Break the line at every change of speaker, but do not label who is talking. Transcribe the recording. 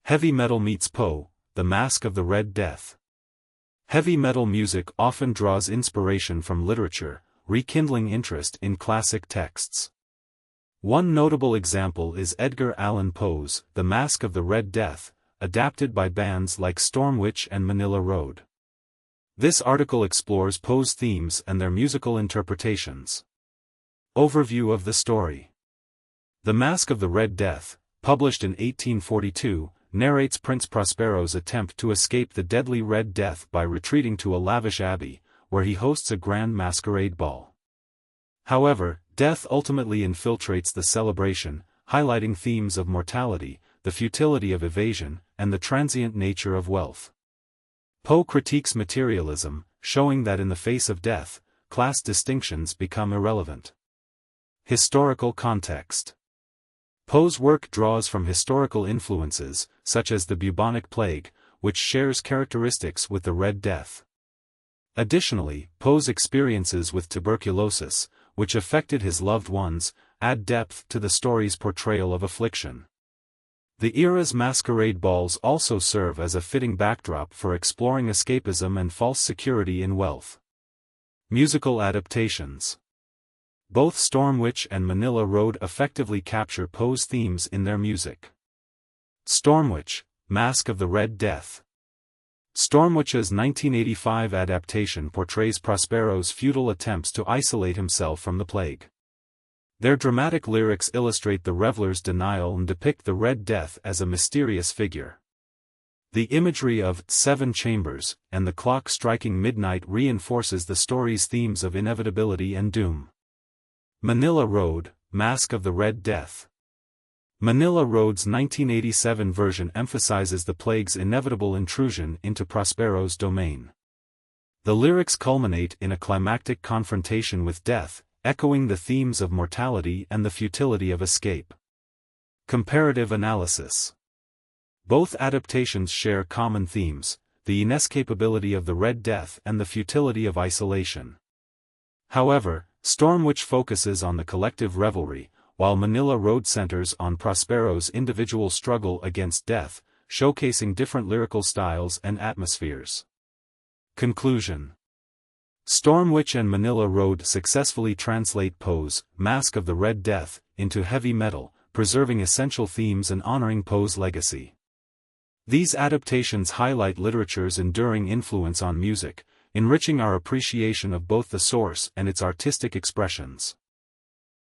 Heavy metal meets Poe, the Masque of the Red Death. Heavy metal music often draws inspiration from literature, rekindling interest in classic texts. One notable example is Edgar Allan Poe's The Masque of the Red Death, adapted by bands like Stormwitch and Manilla Road. This article explores Poe's themes and their musical interpretations. Overview of the story. The Masque of the Red Death, published in 1842, narrates Prince Prospero's attempt to escape the deadly Red Death by retreating to a lavish abbey, where he hosts a grand masquerade ball. However, death ultimately infiltrates the celebration, highlighting themes of mortality, the futility of evasion, and the transient nature of wealth. Poe critiques materialism, showing that in the face of death, class distinctions become irrelevant. Historical context. Poe's work draws from historical influences, such as the bubonic plague, which shares characteristics with the Red Death. Additionally, Poe's experiences with tuberculosis, which affected his loved ones, add depth to the story's portrayal of affliction. The era's masquerade balls also serve as a fitting backdrop for exploring escapism and false security in wealth. Musical adaptations. Both Stormwitch and Manilla Road effectively capture Poe's themes in their music. Stormwitch, Masque of the Red Death. Stormwitch's 1985 adaptation portrays Prospero's futile attempts to isolate himself from the plague. Their dramatic lyrics illustrate the reveler's denial and depict the Red Death as a mysterious figure. The imagery of 7 chambers and the clock striking midnight reinforces the story's themes of inevitability and doom. Manilla Road, Masque of the Red Death. Manilla Road's 1987 version emphasizes the plague's inevitable intrusion into Prospero's domain. The lyrics culminate in a climactic confrontation with death, echoing the themes of mortality and the futility of escape. Comparative analysis. Both adaptations share common themes, the inescapability of the Red Death and the futility of isolation. However, Stormwitch focuses on the collective revelry, while Manilla Road centers on Prospero's individual struggle against death, showcasing different lyrical styles and atmospheres. Conclusion. Stormwitch and Manilla Road successfully translate Poe's Masque of the Red Death into heavy metal, preserving essential themes and honoring Poe's legacy. These adaptations highlight literature's enduring influence on music, enriching our appreciation of both the source and its artistic expressions.